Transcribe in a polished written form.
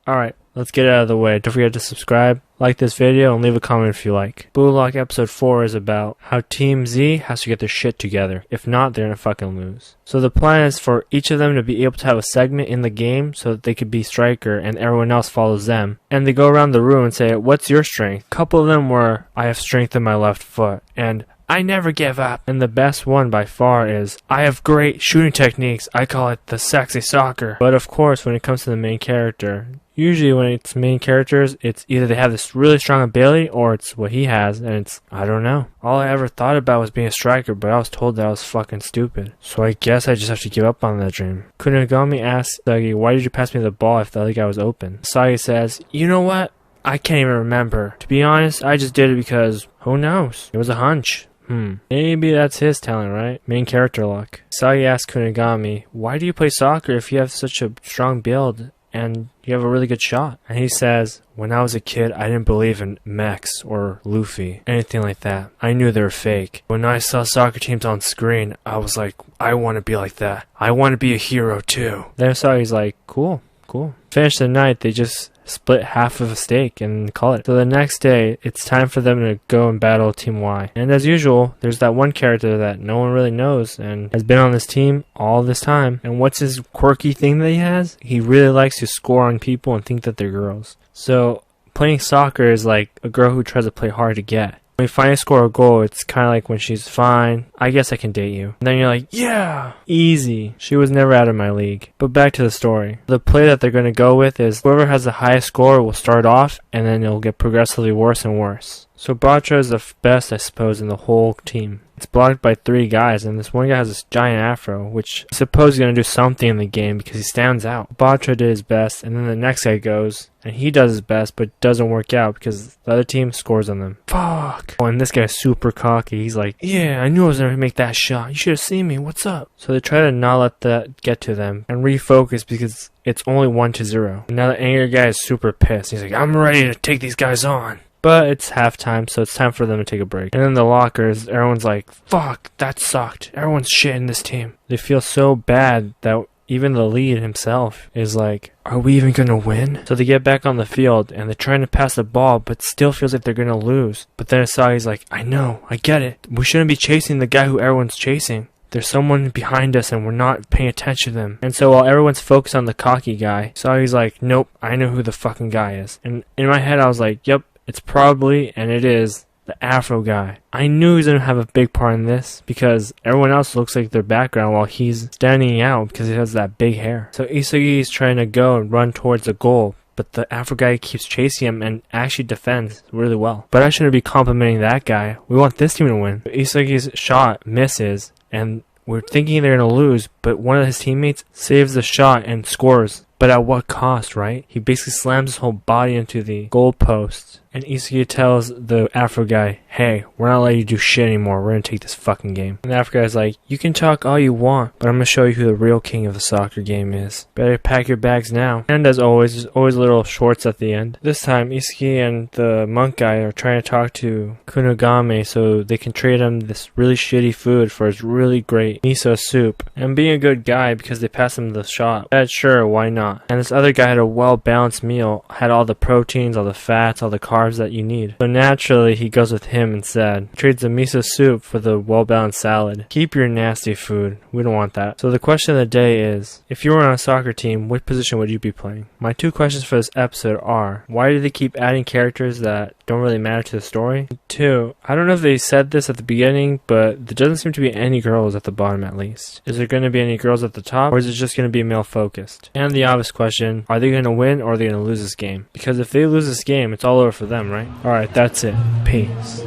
Alright, let's get it out of the way. Don't forget to subscribe, like this video, and leave a comment if you like. Blue Lock episode 4 is about how Team Z has to get their shit together. If not, they're gonna fucking lose. So the plan is for each of them to be able to have a segment in the game so that they could be striker and everyone else follows them. And they go around the room and say, what's your strength? A couple of them were, I have strength in my left foot, and I never give up. And the best one by far is, I have great shooting techniques. I call it the sexy soccer. But of course, when it comes to the main character, usually when it's main characters, it's either they have this really strong ability or it's what he has, and it's, I don't know. All I ever thought about was being a striker, but I was told that I was fucking stupid. So I guess I just have to give up on that dream. Kunigami asks Sagi, why did you pass me the ball if the other guy was open? Sagi says, you know what? I can't even remember. To be honest, I just did it because, who knows? It was a hunch. Maybe that's his talent, right? Main character luck. Sagi asks Kunigami, why do you play soccer if you have such a strong build and you have a really good shot? And he says, when I was a kid, I didn't believe in mechs or Luffy, anything like that. I knew they were fake. When I saw soccer teams on screen, I was like, I want to be like that. I want to be a hero too. Then Sagi's like, cool. Finish the night, they just split half of a steak and call it. So the next day, it's time for them to go and battle Team Y. And as usual, there's that one character that no one really knows and has been on this team all this time. And what's his quirky thing that he has? He really likes to score on people and think that they're girls. So playing soccer is like a girl who tries to play hard to get. When you finally score a goal, it's kind of like when she's fine, I guess I can date you. And then you're like, yeah, easy. She was never out of my league. But back to the story. The play that they're going to go with is whoever has the highest score will start off, and then it'll get progressively worse and worse. So Batra is the best, I suppose, in the whole team. It's blocked by 3 guys, and this one guy has this giant afro, which I suppose is going to do something in the game because he stands out. Batra did his best, and then the next guy goes, and he does his best, but doesn't work out because the other team scores on them. Fuck! Oh, and this guy's super cocky. He's like, yeah, I knew I was going to make that shot. You should have seen me. What's up? So they try to not let that get to them and refocus because it's only 1-0. And now the angry guy is super pissed. He's like, I'm ready to take these guys on. But it's halftime, so it's time for them to take a break. And in the lockers, everyone's like, fuck, that sucked. Everyone's shit in this team. They feel so bad that even the lead himself is like, are we even gonna win? So they get back on the field, and they're trying to pass the ball, but still feels like they're gonna lose. But then Asagi's like, I know, I get it. We shouldn't be chasing the guy who everyone's chasing. There's someone behind us and we're not paying attention to them. And so while everyone's focused on the cocky guy, Asagi's like, nope, I know who the fucking guy is. And in my head I was like, yep, it's probably, and it is, the Afro guy. I knew he was going to have a big part in this because everyone else looks like their background while he's standing out because he has that big hair. So Isagi is trying to go and run towards the goal, but the Afro guy keeps chasing him and actually defends really well. But I shouldn't be complimenting that guy. We want this team to win. Isagi's shot misses, and we're thinking they're going to lose, but one of his teammates saves the shot and scores. But at what cost, right? He basically slams his whole body into the goal post. And Isagi tells the Afro guy, hey, we're not letting you do shit anymore. We're gonna take this fucking game. And the Afro guy's like, you can talk all you want, but I'm gonna show you who the real king of the soccer game is. Better pack your bags now. And as always, there's always little shorts at the end. This time, Isagi and the monk guy are trying to talk to Kunigami so they can trade him this really shitty food for his really great miso soup. And being a good guy because they passed him the shot. That's sure, why not? And this other guy had a well-balanced meal, had all the proteins, all the fats, all the carbs that you need. So naturally, he goes with him instead. Trades the miso soup for the well-balanced salad. Keep your nasty food. We don't want that. So the question of the day is, if you were on a soccer team, what position would you be playing? My 2 questions for this episode are, why do they keep adding characters that don't really matter to the story? 2, I don't know if they said this at the beginning, but there doesn't seem to be any girls at the bottom at least. Is there going to be any girls at the top, or is it just going to be male-focused? And the obvious question, are they going to win or are they going to lose this game? Because if they lose this game, it's all over for them, right? Alright, that's it. Peace.